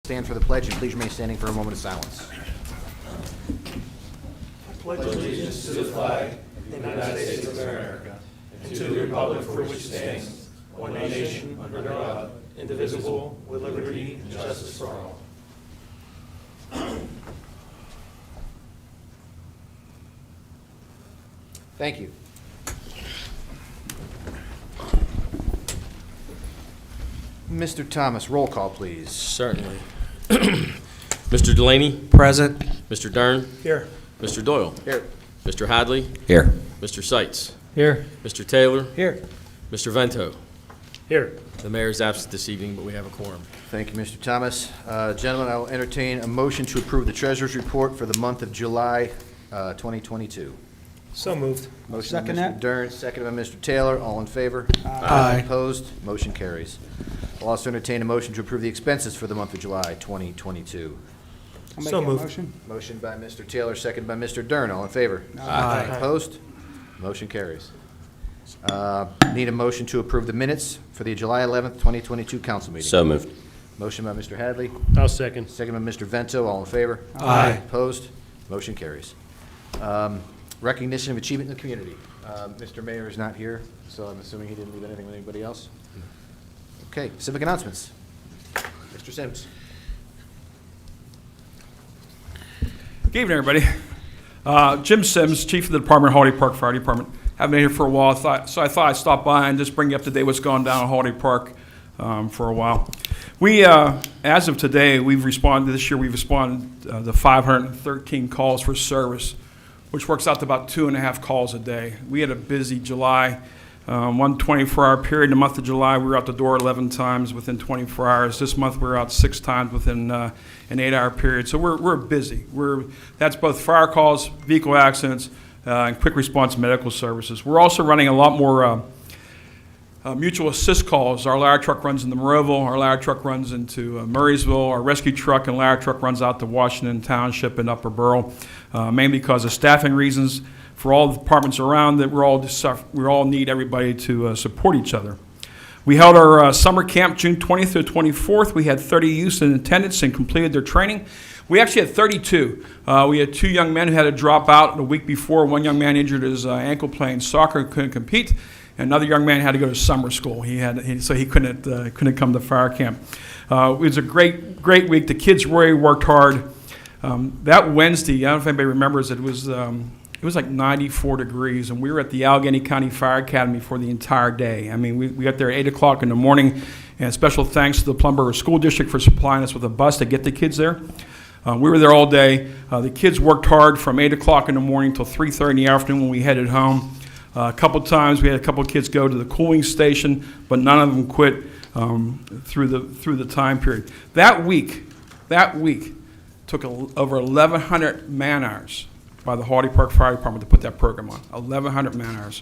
stand for the pledge and please remain standing for a moment of silence. Pledge allegiance to the flag of the United States of America and to the republic for which it stands, one nation, under God, indivisible, with liberty and justice for all. Thank you. Mr. Thomas, roll call, please. Certainly. Mr. Delaney? Present. Mr. Dern? Here. Mr. Doyle? Here. Mr. Hadley? Here. Mr. Seitz? Here. Mr. Taylor? Here. Mr. Vento? Here. The mayor is absent this evening, but we have a quorum. Thank you, Mr. Thomas. Gentlemen, I will entertain a motion to approve the treasurer's report for the month of July 2022. So moved. Motion Second by Mr. that. Dern, seconded by Mr. Taylor. All in favor? Aye. Opposed? Motion carries. I'll also entertain a motion to approve the expenses for the month of July 2022. I'll make So that moved. motion. Motion by Mr. Taylor, seconded by Mr. Dern. All in favor? Aye. Opposed? Motion carries. Need a motion to approve the minutes for the July 11th, 2022 council meeting. So moved. Motion by Mr. Hadley, I'll second. second by Mr. Vento. All in favor? Aye. Opposed? Motion carries. Recognition of achievement in the community. Mr. Mayor is not here, so I'm assuming he didn't leave anything with anybody else. Okay, civic announcements. Mr. Sims. Good evening, everybody. Jim Sims, Chief of the Department, Holiday Park Fire Department. Haven't been here for a while, so I thought I'd stop by and just bring you up to date what's going down at Holiday Park for a while. We, as of today, we've responded to 513 calls for service, which works out to about 2.5 calls a day. We had a busy July. One 24-hour period. In the month of July, we were out the door 11 times within 24 hours. This month, we were out 6 times within an 8-hour period. So we're busy. That's both fire calls, vehicle accidents, and quick response medical services. We're also running a lot more mutual assist calls. Our ladder truck runs into Monroeville. Our ladder truck runs into Murraysville. Our rescue truck and ladder truck runs out to Washington Township and Upper Borough, mainly because of staffing reasons. For all the departments around, that we all need everybody to support each other. We held our summer camp June 20th to 24th. We had 30 youths in attendance and completed their training. We actually had 32. We had 2 young men who had to drop out the week before. One young man injured his ankle playing soccer, couldn't compete. And another young man had to go to summer school. So he couldn't come to fire camp. It was a great week. The kids really worked hard. That Wednesday, I don't know if anybody remembers, it was like 94 degrees, and we were at the Allegheny County Fire Academy for the entire day. I mean, we got there at 8 o'clock in the morning, and special thanks to the Plum Boro School District for supplying us with a bus to get the kids there. We were there all day. The kids worked hard from 8 o'clock in the morning till 3:30 in the afternoon when we headed home. A couple times we had a couple of kids go to the cooling station, but none of them quit through the time period. That week took over 1,100 man-hours by the Holiday Park Fire Department to put that program on, 1,100 man-hours.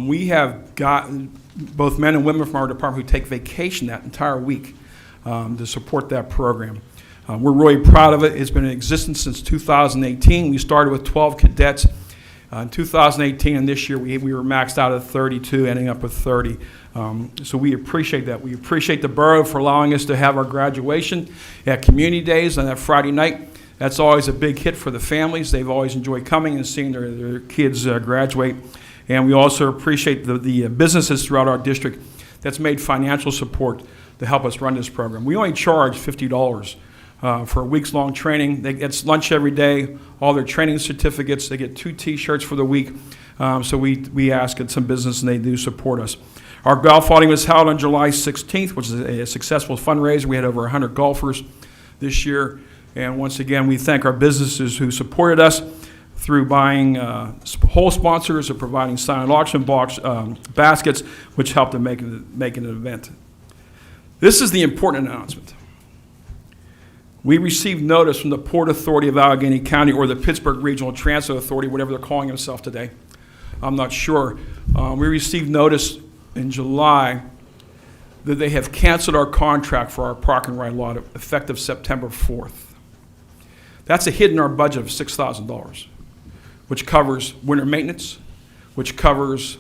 We have gotten both men and women from our department who take vacation that entire week to support that program. We're really proud of it. It's been in existence since 2018. We started with 12 cadets. In 2018 and this year, we were maxed out at 32, ending up with 30. So we appreciate that. We appreciate the borough for allowing us to have our graduation at Community Days on that Friday night. That's always a big hit for the families. They've always enjoyed coming and seeing their kids graduate. And we also appreciate the businesses throughout our district that's made financial support to help us run this program. We only charge $50 for a week's-long training. They get lunch every day, all their training certificates. They get 2 T-shirts for the week. So we ask at some business, and they do support us. Our golf outing was held on July 16th, which is a successful fundraiser. We had over 100 golfers this year. And once again, we thank our businesses who supported us through buying whole sponsors or providing silent auction box baskets, which helped to make an event. This is the important announcement. We received notice from the Port Authority of Allegheny County, or the Pittsburgh Regional Transit Authority, whatever they're calling themselves today. I'm not sure. We received notice in July that they have canceled our contract for our park and ride lot effective September 4th. That's a hit in our budget of $6,000, which covers winter maintenance, which covers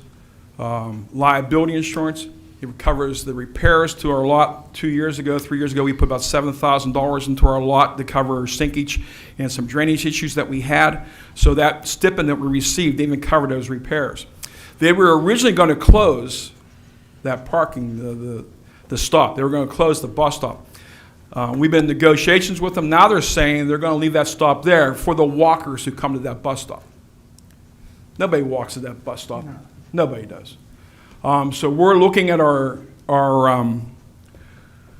liability insurance, It covers the repairs to our lot 2 years ago, 3 years ago. We put about $7,000 into our lot to cover sinkage and some drainage issues that we had. So that stipend that we received even covered those repairs. They were originally going to close that parking, the stop. They were going to close the bus stop. We've been in negotiations with them. Now they're saying they're going to leave that stop there for the walkers who come to that bus stop. Nobody walks to that bus stop. No. Nobody does. So we're looking at our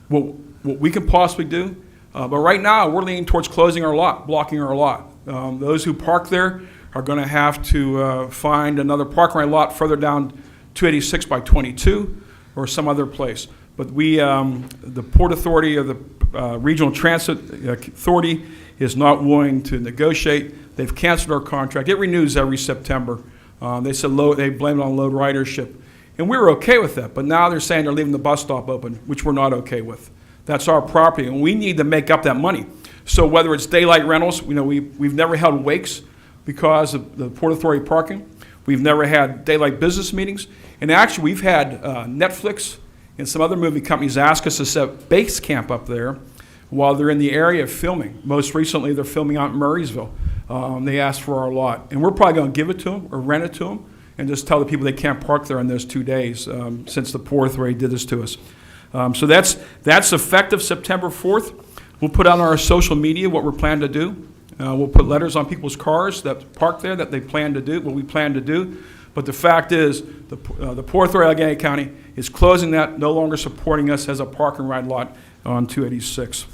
what we can possibly do. But right now, we're leaning towards closing our lot, blocking our lot. Those who park there are going to have to find another parking lot further down 286 by 22 or some other place. But we, the Port Authority or the Regional Transit Authority is not willing to negotiate. They've canceled our contract. It renews every September. They said they blame it on low ridership. And we were okay with that, but now they're saying they're leaving the bus stop open, which we're not okay with. That's our property, and we need to make up that money. So whether it's daylight rentals, we've never held wakes because of the Port Authority parking. We've never had daylight business meetings. And actually, we've had Netflix and some other movie companies ask us to set base camp up there while they're in the area filming. Most recently, they're filming out in Murraysville. They asked for our lot. And we're probably going to give it to them or rent it to them and just tell the people they can't park there on those 2 days since the Port Authority did this to us. So that's effective September 4th. We'll put on our social media what we're planning to do. We'll put letters on people's cars that park there that they plan to do, what we plan to do. But the fact is, the Port Authority of Allegheny County is closing that, no longer supporting us as a park and ride lot on 286.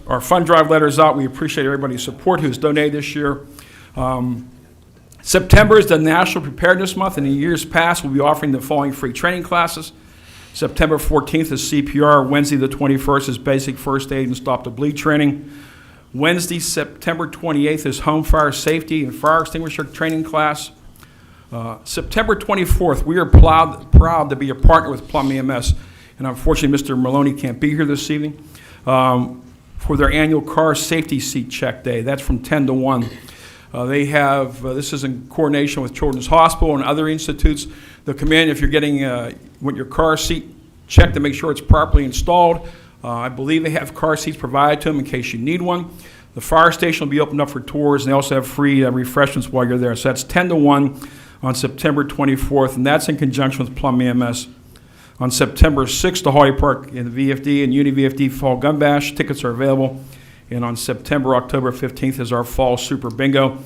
Our fund drive letter is out. We appreciate everybody's support who's donated this year. September is the National Preparedness Month. In the years past, we'll be offering the following free training classes. September 14th is CPR. Wednesday the 21st is basic first aid and stop the bleed training. Wednesday, September 28th is home fire safety and fire extinguisher training class. September 24th, we are proud to be a partner with Plum EMS. And unfortunately, Mr. Maloney can't be here this evening for their annual car safety seat check day. That's from 10 to 1. They have, this is in coordination with Children's Hospital and other institutes. They'll come in if you're getting with your car seat checked to make sure it's properly installed. I believe they have car seats provided to them in case you need one. The fire station will be opened up for tours, and they also have free refreshments while you're there. So that's 10 to 1 on September 24th, and that's in conjunction with Plum EMS. On September 6th, the Hardy Park and the VFD and Uni VFD Fall Gun Bash. Tickets are available. And on October 15th is our Fall Super Bingo.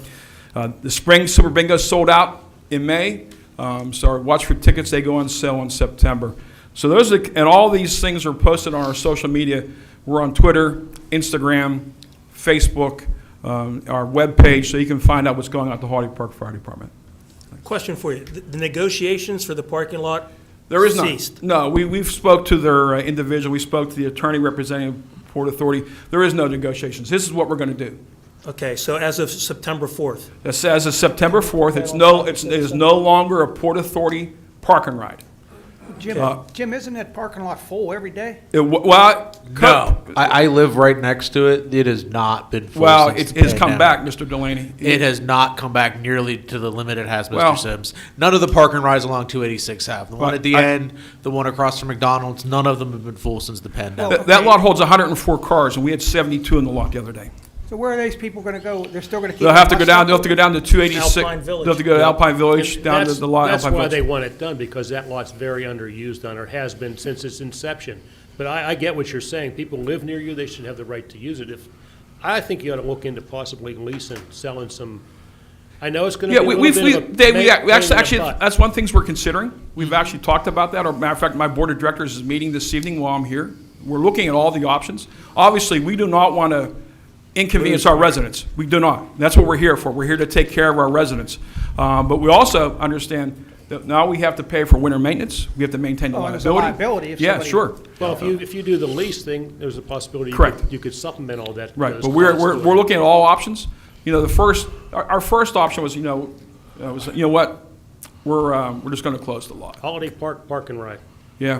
The Spring Super Bingo sold out in May, so watch for tickets. They go on sale in September. So those are, and all these things are posted on our social media. We're on Twitter, Instagram, Facebook, our webpage, so you can find out what's going on at the Hardy Park Fire Department. Question for you. The negotiations for the parking lot There is ceased? none. No, we've spoke to their individual. We spoke to the attorney representing Port Authority. There is no negotiations. This is what we're going to do. Okay, so as of September 4th? As of September 4th, it is no longer a Port Authority park and ride. Jim, isn't that parking lot full every day? No, I live right next to it. It has not been full. Well, since it has the come pandemic. back, Mr. Delaney. It has not come back nearly to the limit it has, Mr. Well- Sims. None of the park and rides along 286 have. The one Well, at the I- end, the one across from McDonald's, none of them have been full since the pandemic. That lot holds 104 cars, and we had 72 in the lot the other day. So where are these people gonna go? They're still gonna keep. They'll have to the go bus down. stop They'll have to go down to 286. Alpine Village. They'll have to go to Alpine Village, And down to that's- the lot. That's Alpine why they Village. want it done, because that lot's very underused on, or has been since its inception. But I get what you're saying. People live near you, they should have the right to use it. I think you ought to look into possibly leasing, selling some, I know it's gonna be Yeah, a little we bit of a actually, pain in the butt. that's one things we're considering. We've actually talked about that. Or matter of fact, my board of directors is meeting this evening while I'm here. We're looking at all the options. Obviously, we do not want to inconvenience our residents. We do not. That's what we're here for. We're here to take care of our residents. But we also understand that now we have to pay for winter maintenance. We have to maintain the Oh, liability. there's a liability if Yeah, somebody- sure. Well, if you do the lease thing, there's a possibility Correct. you could supplement all that. Right, those but we're costs to it. looking at all options. You know, our first option was, what? We're just going to close the lot. Holiday Park, Park and Ride. Yeah.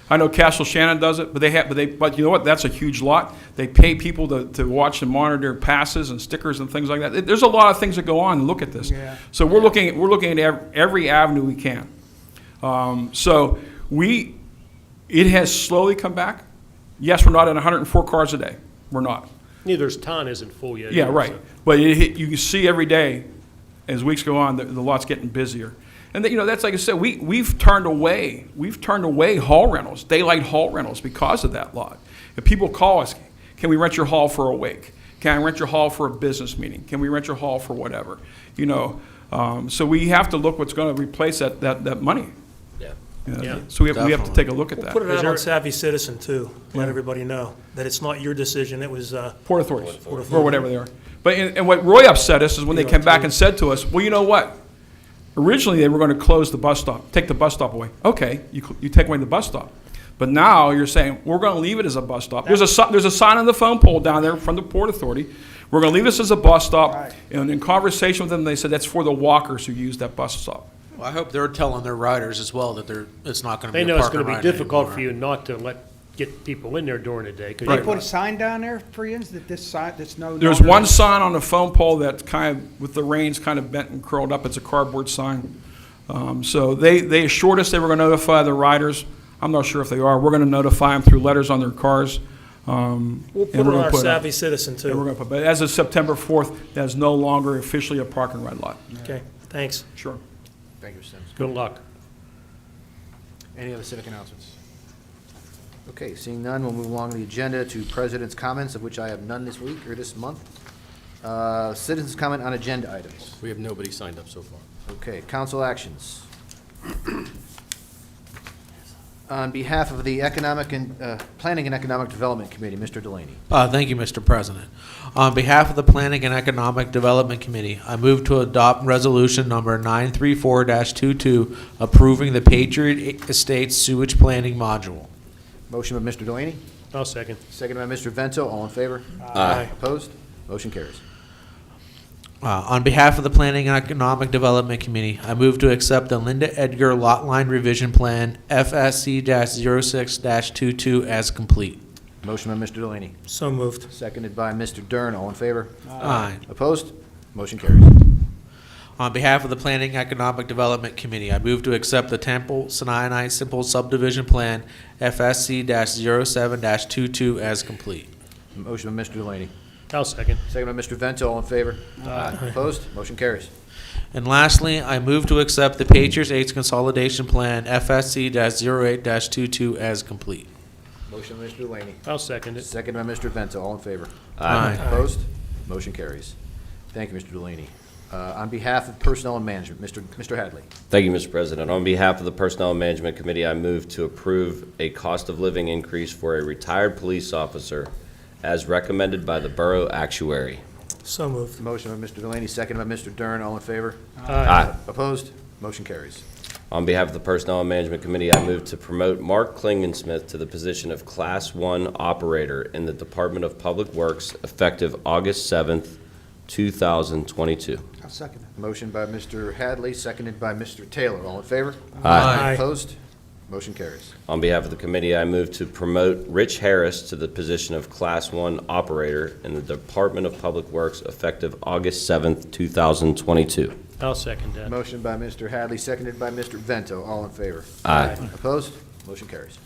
I know Castle Shannon does it, but you know what? That's a huge lot. They pay people to watch and monitor passes and stickers and things like that. There's a lot of things that go on and look at this. Yeah. So we're looking at every avenue we can. So it has slowly come back. Yes, we're not at 104 cars a day. We're not. Neither's town isn't full yet. Yeah, either, right. so. But you can see every day, as weeks go on, the lot's getting busier. And that's like I said, we've turned away hall rentals, daylight hall rentals because of that lot. If people call us, can we rent your hall for a wake? Can I rent your hall for a business meeting? Can we rent your hall for whatever? So we have to look what's going to replace that money. Yeah. Yeah. So we have to take a look at that. Put it out there- on Savvy Citizen too, let everybody know that it's not your decision, it was, Port authorities, Port or Authority. whatever they are. But and what Roy upset us is when they came back and said to us, well, you know what? Originally, they were going to close the bus stop, take the bus stop away. Okay, you take away the bus stop. But now you're saying, we're going to leave it as a bus stop. There's a sign on the phone pole down there from the Port Authority. We're going to leave this as a bus stop. Right. And in conversation with them, they said that's for the walkers who use that bus stop. Well, I hope they're telling their riders as well that it's not going to They be know a it's park and gonna be ride difficult anymore. for you not to get people in there during the day. 'cause They you- put a sign down there for you, that this sign, that's no. There's longer- one sign on the phone pole that's kind of, with the reins kind of bent and curled up. It's a cardboard sign. So they assured us they were going to notify the riders. I'm not sure if they are. We're going to notify them through letters on their cars. we'll put it on our Savvy Citizen Yeah, we're too. going to but as of September 4th, that is no longer officially a park and ride lot. Okay, thanks. Sure. Thank you, Mr. Sims. Good luck. Any other civic announcements? Okay, seeing none, we'll move along the agenda to president's comments, of which I have none this week or this month. Citizens' comment on agenda items. We have nobody signed up so far. Okay, council actions. On behalf of the Planning and Economic Development Committee, Mr. Delaney. Thank you, Mr. President. On behalf of the Planning and Economic Development Committee, I move to adopt resolution number 934-22 approving the Patriot Estates sewage planning module. Motion by Mr. Delaney, I'll second. second by Mr. Vento. All in favor? Aye. Opposed? Motion carries. On behalf of the Planning and Economic Development Committee, I move to accept the Linda Edgar Lot Line Revision Plan FSC-06-22 as complete. Motion by Mr. Delaney, So moved. seconded by Mr. Dern. All in favor? Aye. Opposed? Motion carries. On behalf of the Planning and Economic Development Committee, I move to accept the Temple Sinai Simple Subdivision Plan FSC-07-22 as complete. Motion by Mr. Delaney, I'll second. second by Mr. Vento. All in favor? Opposed? Motion carries. And lastly, I move to accept the Patriots Estates Consolidation Plan FSC-08-22 as complete. Motion by Mr. Delaney, I'll second it. second by Mr. Vento. All in favor? Aye. Opposed? Motion carries. Thank you, Mr. Delaney. On behalf of Personnel and Management, Mr. Hadley. Thank you, Mr. President. On behalf of the Personnel and Management Committee, I move to approve a cost of living increase for a retired police officer as recommended by the Borough Actuary. So moved. Motion by Mr. Delaney, second by Mr. Dern. All in favor? Aye. Opposed? Motion carries. On behalf of the Personnel and Management Committee, I move to promote Mark Klingensmith to the position of Class 1 Operator in the Department of Public Works effective August 7th, 2022. I'll second it. Motion by Mr. Hadley, seconded by Mr. Taylor. All in favor? Aye. Opposed? Motion carries. On behalf of the committee, I move to promote Rich Harris to the position of Class 1 Operator in the Department of Public Works effective August 7th, 2022. I'll second that. Motion by Mr. Hadley, seconded by Mr. Vento. All in favor? Aye. Opposed? Motion carries.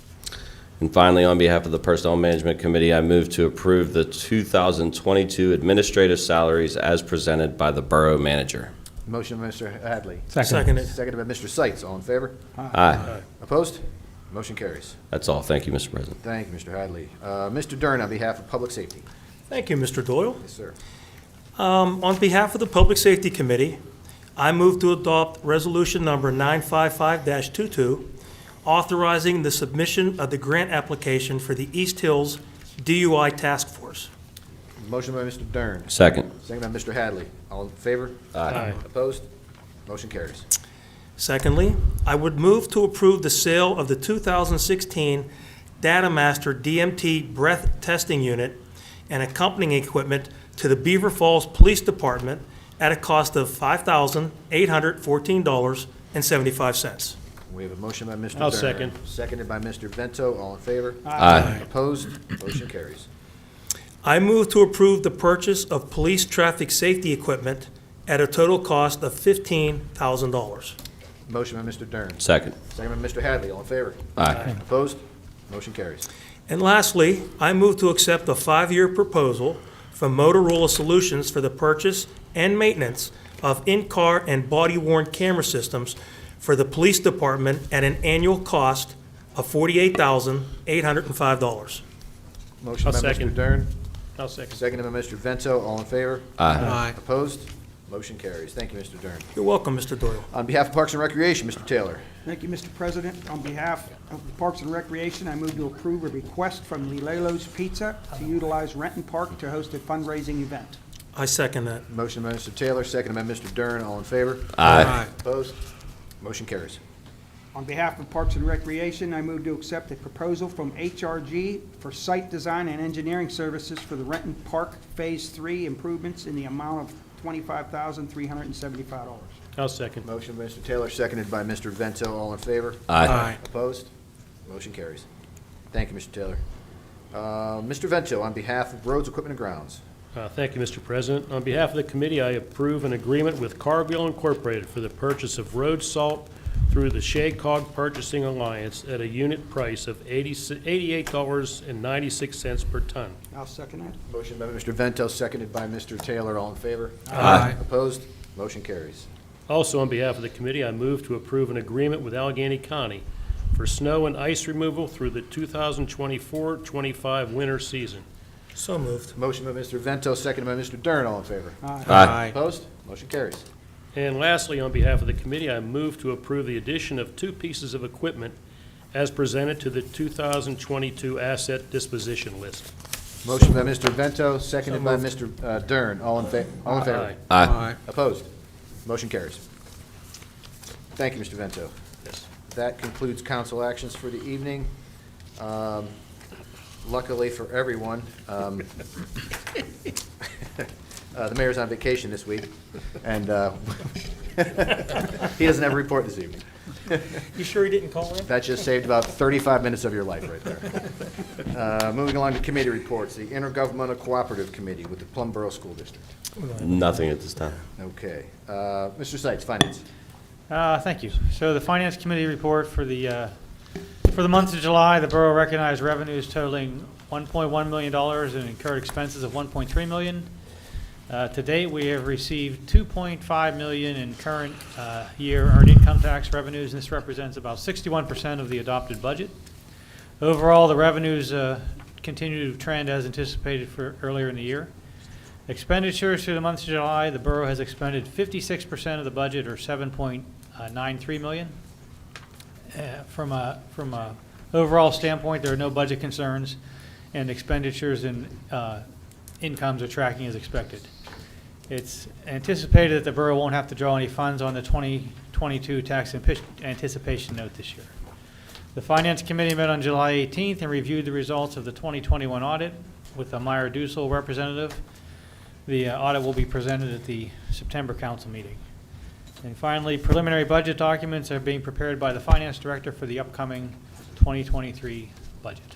And finally, on behalf of the Personnel Management Committee, I move to approve the 2022 administrative salaries as presented by the Borough Manager. Motion by Mr. Hadley, Seconded. seconded by Mr. Seitz. All in favor? Aye. Opposed? Motion carries. That's all. Thank you, Mr. President. Thank you, Mr. Hadley. Mr. Dern, on behalf of Public Safety. Thank you, Mr. Doyle. Yes, sir. On behalf of the Public Safety Committee, I move to adopt Resolution Number 955-22, authorizing the submission of the grant application for the East Hills DUI Task Force. Motion by Mr. Dern, Second. seconded by Mr. Hadley. All in favor? Aye. Opposed? Motion carries. Secondly, I would move to approve the sale of the 2016 Data Master DMT breath testing unit and accompanying equipment to the Beaver Falls Police Department at a cost of $5,814.75. We have a motion by Mr. Dern. I'll second. Seconded by Mr. Vento. All in favor? Aye. Opposed? Motion carries. I move to approve the purchase of police traffic safety equipment at a total cost of $15,000. Motion by Mr. Dern. Second. Second by Mr. Hadley. All in favor? Aye. Opposed? Motion carries. And lastly, I move to accept a 5-year proposal from Motorola Solutions for the purchase and maintenance of in-car and body-worn camera systems for the police department at an annual cost of $48,805. Motion I'll by second. Mr. Dern. I'll second. Seconded by Mr. Vento. All in favor? Aye. Opposed? Motion carries. Thank you, Mr. Dern. You're welcome, Mr. Doyle. On behalf of Parks and Recreation, Mr. Taylor. Thank you, Mr. President. On behalf of the Parks and Recreation, I move to approve a request from Lilelo's Pizza to utilize Renton Park to host a fundraising event. I second that. Motion by Mr. Taylor, seconded by Mr. Dern. All in favor? Aye. Opposed? Motion carries. On behalf of Parks and Recreation, I move to accept a proposal from HRG for site design and engineering services for the Renton Park Phase 3 improvements in the amount of $25,375. I'll second. Motion by Mr. Taylor, seconded by Mr. Vento. All in favor? Aye. Opposed? Motion carries. Thank you, Mr. Taylor. Mr. Vento, on behalf of Roads, Equipment, and Grounds. Thank you, Mr. President. On behalf of the committee, I approve an agreement with Cargill Incorporated for the purchase of road salt through the Shaycog Purchasing Alliance at a unit price of $88.96 per ton. I'll second that. Motion by Mr. Vento, seconded by Mr. Taylor. All in favor? Aye. Opposed? Motion carries. Also, on behalf of the committee, I move to approve an agreement with Allegheny County for snow and ice removal through the 2024-25 winter season. So moved. Motion by Mr. Vento, seconded by Mr. Dern. All in favor? Aye. Opposed? Motion carries. And lastly, on behalf of the committee, I move to approve the addition of 2 pieces of equipment as presented to the 2022 asset disposition list. Motion by Mr. Vento, seconded by Mr. Dern. All in favor? Aye. Aye. Opposed? Motion carries. Thank you, Mr. Vento. Yes. That concludes council actions for the evening. Luckily for everyone, the mayor's on vacation this week, and he doesn't have a report this evening. You sure he didn't call in? That just saved about 35 minutes of your life right there. Moving along to committee reports, the Intergovernmental Cooperative Committee with the Plum Boro School District. Nothing at this time. Okay. Mr. Seitz, Finance. Thank you. So the Finance Committee report for the month of July, the borough recognized revenues totaling $1.1 million and incurred expenses of $1.3 million. To date, we have received $2.5 million in current year earned income tax revenues, and this represents about 61% of the adopted budget. Overall, the revenues continue to trend as anticipated for earlier in the year. Expenditures through the month of July, the borough has expended 56% of the budget, or $7.93 million. From a overall standpoint, there are no budget concerns, and expenditures and incomes are tracking as expected. It's anticipated that the borough won't have to draw any funds on the 2022 tax anticipation note this year. The Finance Committee met on July 18th and reviewed the results of the 2021 audit with a Meyer Dussel representative. The audit will be presented at the September council meeting. And finally, preliminary budget documents are being prepared by the Finance Director for the upcoming 2023 budget.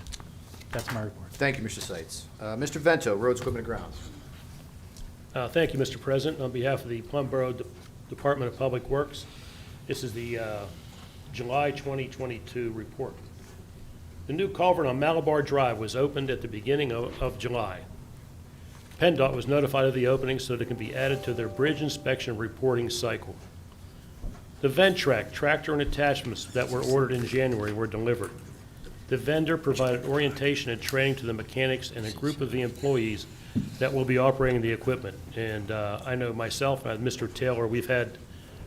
That's my report. Thank you, Mr. Seitz. Mr. Vento, Roads, Equipment, and Grounds. Thank you, Mr. President. On behalf of the Plum Boro Department of Public Works, this is the July 2022 report. The new culvert on Malabar Drive was opened at the beginning of July. PennDOT was notified of the opening so that it can be added to their bridge inspection reporting cycle. The Ventrac tractor and attachments that were ordered in January were delivered. The vendor provided orientation and training to the mechanics and a group of the employees that will be operating the equipment. And I know myself and Mr. Taylor, we've had,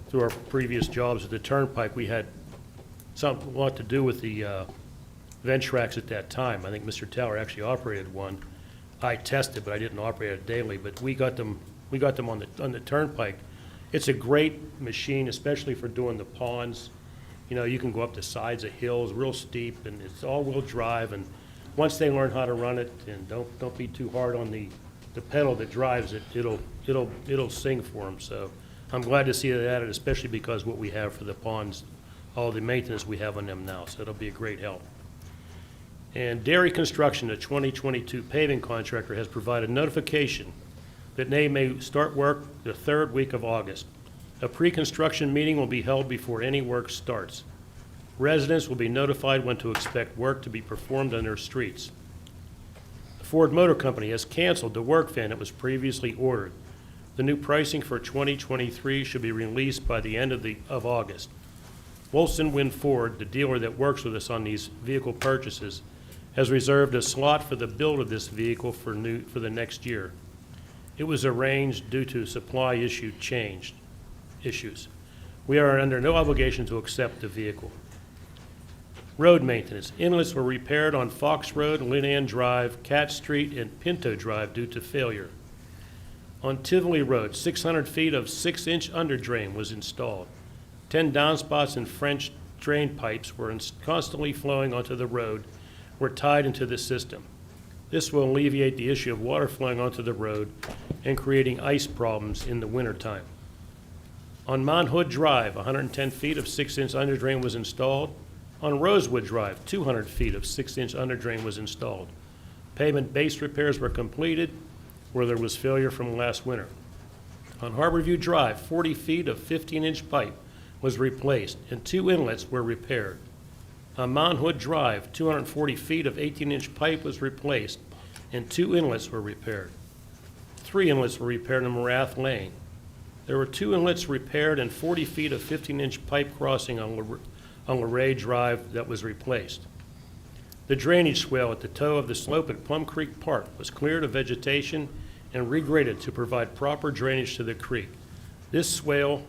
through our previous jobs at the Turnpike, we had a lot to do with the Ventracs at that time. I think Mr. Taylor actually operated one. I tested, but I didn't operate it daily. But we got them on the Turnpike. It's a great machine, especially for doing the ponds. You know, you can go up the sides of hills, real steep, and it's all-wheel drive. And once they learn how to run it, and don't be too hard on the pedal that drives it, it'll sing for them. So I'm glad to see it added, especially because what we have for the ponds, all the maintenance we have on them now. So it'll be a great help. And Dairy Construction, a 2022 paving contractor, has provided notification that they may start work the 3rd week of August. A pre-construction meeting will be held before any work starts. Residents will be notified when to expect work to be performed on their streets. The Ford Motor Company has canceled the work van that was previously ordered. The new pricing for 2023 should be released by the end of August. Wilson Wind Ford, the dealer that works with us on these vehicle purchases, has reserved a slot for the build of this vehicle for the next year. It was arranged due to supply issues. We are under no obligation to accept the vehicle. Road maintenance. Inlets were repaired on Fox Road, Lynn Drive, Cat Street, and Pinto Drive due to failure. On Tivoli Road, 600 feet of 6-inch underdrain was installed. 10 downspouts and French drain pipes were constantly flowing onto the road were tied into the system. This will alleviate the issue of water flowing onto the road and creating ice problems in the wintertime. On Mount Hood Drive, 110 feet of 6-inch underdrain was installed. On Rosewood Drive, 200 feet of 6-inch underdrain was installed. Pavement base repairs were completed where there was failure from last winter. On Harborview Drive, 40 feet of 15-inch pipe was replaced and 2 inlets were repaired. On Mount Hood Drive, 240 feet of 18-inch pipe was replaced and 2 inlets were repaired. 3 inlets were repaired in Morath Lane. There were 2 inlets repaired and 40 feet of 15-inch pipe crossing on Luray Drive that was replaced. The drainage swale at the toe of the slope at Plum Creek Park was cleared of vegetation and regraded to provide proper drainage to the creek. This swale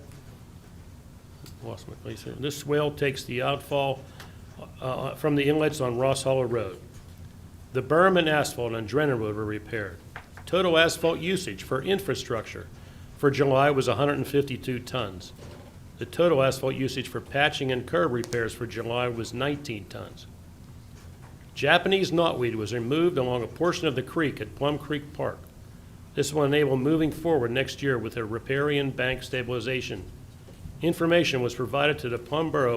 takes the outfall from the inlets on Ross Hollow Road. The berm and asphalt on Drennan Road were repaired. Total asphalt usage for infrastructure for July was 152 tons. The total asphalt usage for patching and curb repairs for July was 19 tons. Japanese knotweed was removed along a portion of the creek at Plum Creek Park. This will enable moving forward next year with a riparian bank stabilization. Information was provided to Plum Boro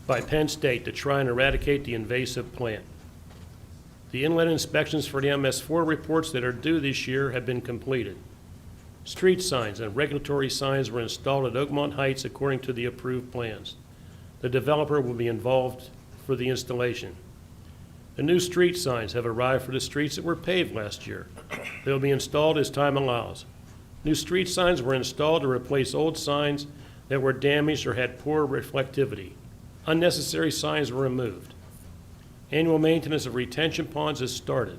by Penn State to try and eradicate the invasive plant. The inlet inspections for the MS4 reports that are due this year have been completed. Street signs and regulatory signs were installed at Oakmont Heights according to the approved plans. The developer will be involved for the installation. The new street signs have arrived for the streets that were paved last year. They will be installed as time allows. New street signs were installed to replace old signs that were damaged or had poor reflectivity. Unnecessary signs were removed. Annual maintenance of retention ponds has started.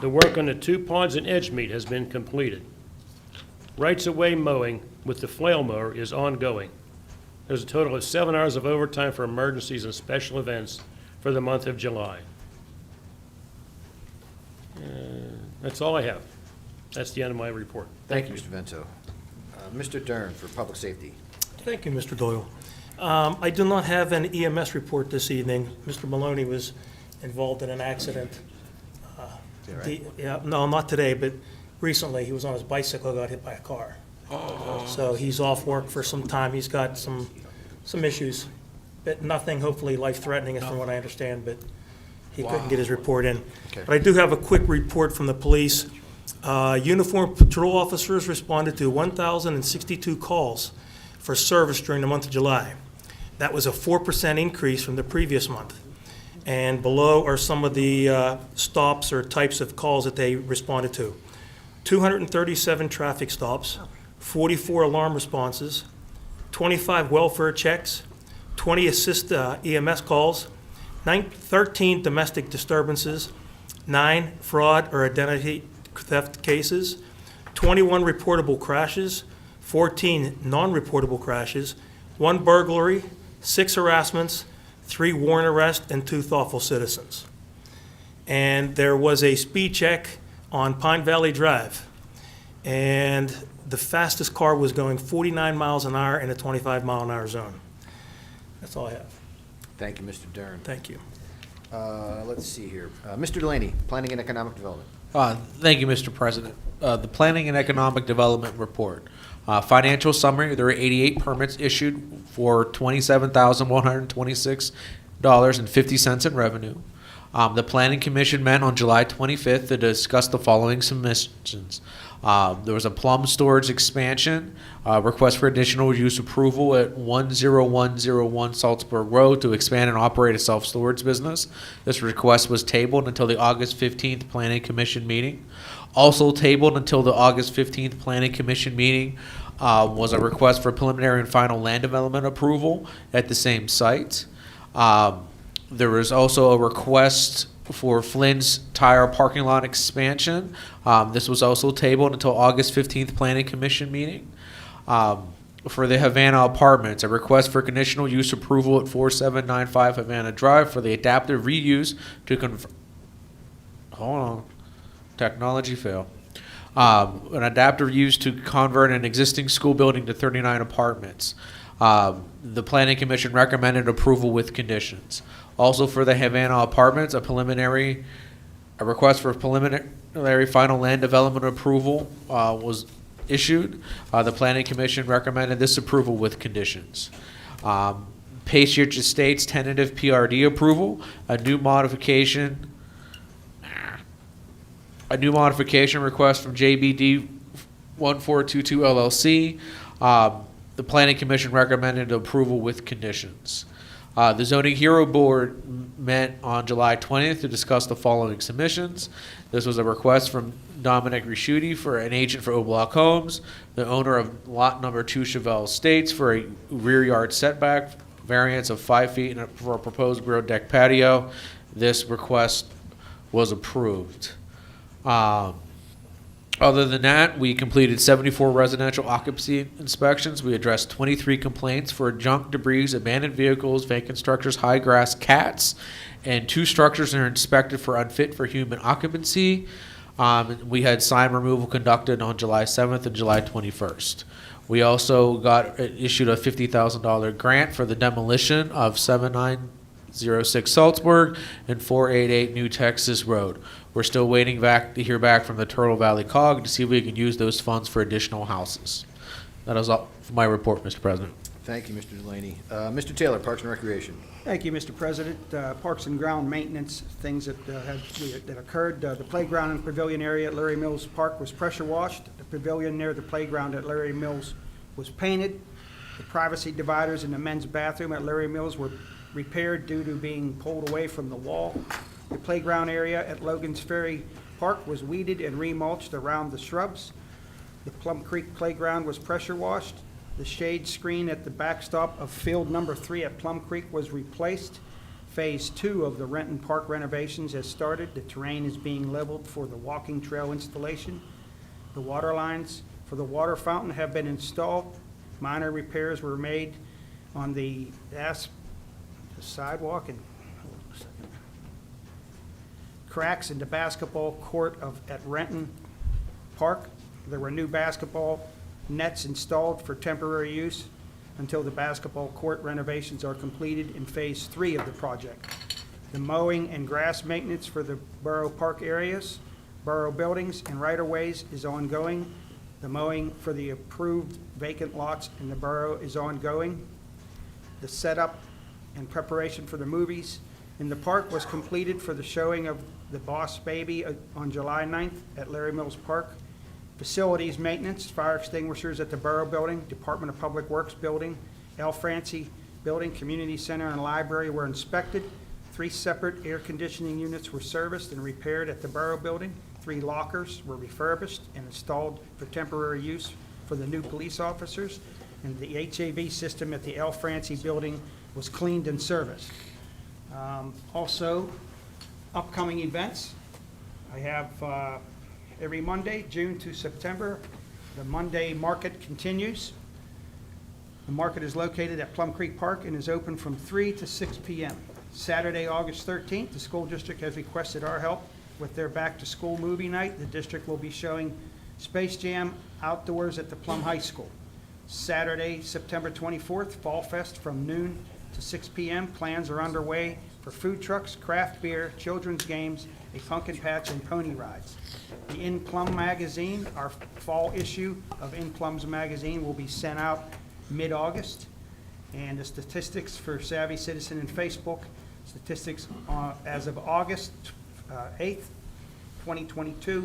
The work on the 2 ponds in Edgemead has been completed. Rights-of-way mowing with the flail mower is ongoing. There's a total of 7 hours of overtime for emergencies and special events for the month of July. That's all I have. That's the end of my report. Thank you, Mr. Vento. Mr. Dern for Public Safety. Thank you, Mr. Doyle. I do not have an EMS report this evening. Mr. Maloney was involved in an accident. No, not today, but recently. He was on his bicycle, got hit by a car. So he's off work for some time. He's got some issues, but nothing hopefully life-threatening from what I understand, but he couldn't get his report in. Okay. But I do have a quick report from the police. Uniformed patrol officers responded to 1,062 calls for service during the month of July. That was a 4% increase from the previous month. And below are some of the stops or types of calls that they responded to. 237 traffic stops, 44 alarm responses, 25 welfare checks, 20 assist EMS calls, 13 domestic disturbances, 9 fraud or identity theft cases, 21 reportable crashes, 14 non-reportable crashes, 1 burglary, 6 harassments, 3 warrant arrests, and 2 thoughtful citizens. And there was a speed check on Pine Valley Drive, and the fastest car was going 49 miles an hour in a 25-mile-an-hour zone. That's all I have. Thank you, Mr. Dern. Thank you. Let's see here. Mr. Delaney, Planning and Economic Development. Thank you, Mr. President. The Planning and Economic Development Report. Financial summary, there were 88 permits issued for $27,126.50 in revenue. The Planning Commission met on July 25th to discuss the following submissions. There was a Plum storage expansion, request for additional use approval at 10101 Salzburg Road to expand and operate a self-storage business. This request was tabled until the August 15th Planning Commission meeting. Also tabled until the August 15th Planning Commission meeting was a request for preliminary and final land development approval at the same site. There was also a request for Flynn's Tire parking lot expansion. This was also tabled until August 15th Planning Commission meeting. For the Havana Apartments, a request for conditional use approval at 4795 Havana Drive for the adaptive reuse to hold on, technology fail. An adaptive use to convert an existing school building to 39 apartments. The Planning Commission recommended approval with conditions. Also for the Havana Apartments, a request for preliminary final land development approval was issued. The Planning Commission recommended this approval with conditions. Patriot Estates tentative PRD approval, a new modification request from JBD 1422 LLC. The Planning Commission recommended approval with conditions. The Zoning Hero Board met on July 20th to discuss the following submissions. This was a request from Dominic Risciuti for an agent for O-Block Homes, the owner of lot number 2 Chevelle Estates, for a rear yard setback variance of 5 feet for a proposed grill deck patio. This request was approved. Other than that, we completed 74 residential occupancy inspections. We addressed 23 complaints for junk, debris, abandoned vehicles, vacant structures, high grass, cats, and 2 structures are inspected for unfit for human occupancy. We had sign removal conducted on July 7th and July 21st. We also got issued a $50,000 grant for the demolition of 7906 Salzburg and 488 New Texas Road. We're still waiting to hear back from the Turtle Valley COG to see if we can use those funds for additional houses. That is all for my report, Mr. President. Thank you, Mr. Delaney. Mr. Taylor, Parks and Recreation. Thank you, Mr. President. Parks and ground maintenance, things that occurred. The playground and pavilion area at Larry Mills Park was pressure washed. The pavilion near the playground at Larry Mills was painted. The privacy dividers in the men's bathroom at Larry Mills were repaired due to being pulled away from the wall. The playground area at Logan's Ferry Park was weeded and remulched around the shrubs. The Plum Creek Playground was pressure washed. The shade screen at the backstop of field number 3 at Plum Creek was replaced. Phase 2 of the Renton Park renovations has started. The terrain is being leveled for the walking trail installation. The water lines for the water fountain have been installed. Minor repairs were made on the sidewalk and cracks in the basketball court at Renton Park. There were new basketball nets installed for temporary use until the basketball court renovations are completed in phase 3 of the project. The mowing and grass maintenance for the borough park areas, borough buildings, and right-of-ways is ongoing. The mowing for the approved vacant lots in the borough is ongoing. The setup and preparation for the movies in the park was completed for the showing of The Boss Baby on July 9th at Larry Mills Park. Facilities maintenance, fire extinguishers at the Borough Building, Department of Public Works Building, El Franci Building, Community Center, and Library were inspected. 3 separate air conditioning units were serviced and repaired at the Borough Building. 3 lockers were refurbished and installed for temporary use for the new police officers. And the HAV system at the El Franci Building was cleaned and serviced. Also, upcoming events. I have every Monday, June to September, the Monday market continues. The market is located at Plum Creek Park and is open from 3 to 6 p.m. Saturday, August 13th, the school district has requested our help with their back-to-school movie night. The district will be showing Space Jam outdoors at the Plum High School. Saturday, September 24th, Fall Fest from noon to 6 p.m. Plans are underway for food trucks, craft beer, children's games, a pumpkin patch, and pony rides. The In Plum magazine, our fall issue of In Plum's magazine, will be sent out mid-August. And the statistics for Savvy Citizen and Facebook, statistics as of August 8th, 2022,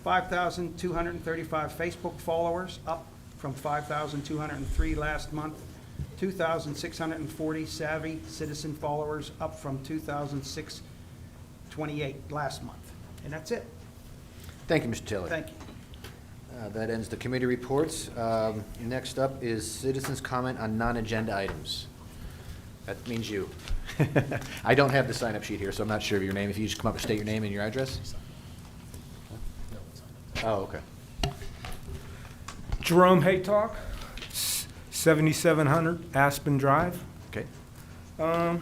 5,235 Facebook followers, up from 5,203 last month. 2,640 Savvy Citizen followers, up from 2,628 last month. And that's it. Thank you, Mr. Taylor. Thank you. That ends the committee reports. Next up is citizens' comment on non-agenda items. That means you. I don't have the sign-up sheet here, so I'm not sure of your name. If you just come up and state your name and your address? Oh, okay. Jerome Haytalk, 7700 Aspen Drive. Okay. I'd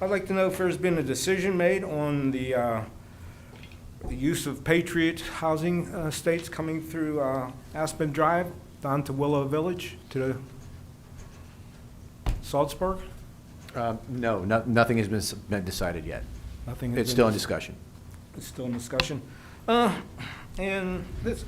like to know if there's been a decision made on the use of Patriot housing estates coming through Aspen Drive down to Willow Village to Salzburg. No, nothing has been decided yet. Nothing has It's been still in dis- discussion. It's still in discussion. And this,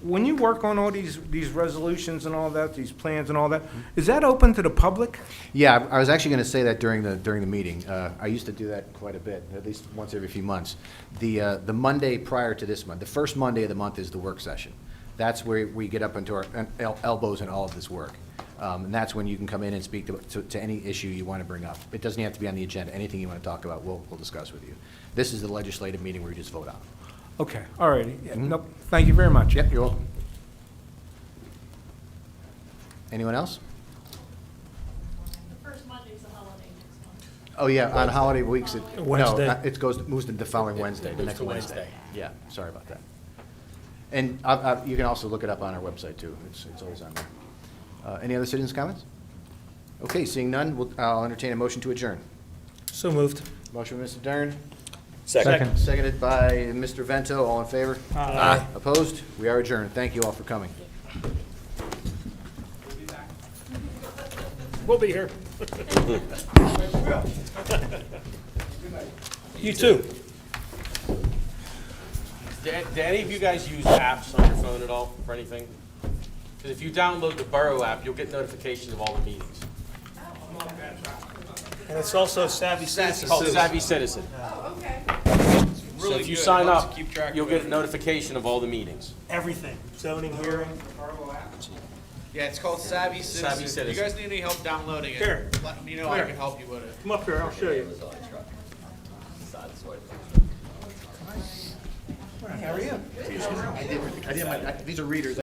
when you work on all these resolutions and all that, these plans and all that, is that open to the public? Yeah, I was actually going to say that during the meeting. I used to do that quite a bit, at least once every few months. The Monday prior to this month, the first Monday of the month is the work session. That's where we get up into our elbows in all of this work. And that's when you can come in and speak to any issue you want to bring up. It doesn't have to be on the agenda. Anything you want to talk about, we'll discuss with you. This is the legislative meeting where you just vote on. Okay, all righty. Yeah, nope, thank you very much. Yep, you're welcome. Anyone else? The first Monday's a holiday next month. Oh, yeah, on holiday weeks, Wednesday. moves to the following Wednesday, the moves next to Wednesday. Wednesday. Yeah, sorry about that. And you can also look it up on our website, too. It's always on there. Any other citizens' comments? Okay, seeing none, I'll entertain a motion to adjourn. So moved. Motion by Mr. Dern, Second. seconded by Mr. Vento. All in favor? Aye. Opposed? We are adjourned. Thank you all for coming. We'll be here. You too. Do any of you guys use apps on your phone at all for anything? Because if you download the Boro app, you'll get notifications of all the meetings. And it's also Savvy Citizen. It's called Savvy Citizen. Oh, okay. So if you sign up, you'll get a notification of all the meetings. Everything, zoning, hearing. Yeah, it's called Savvy Citizen. Savvy Citizen. If you guys need any help downloading it, Here. let me know. I can help you with it. Come up here, I'll show you. How are you? These are readers.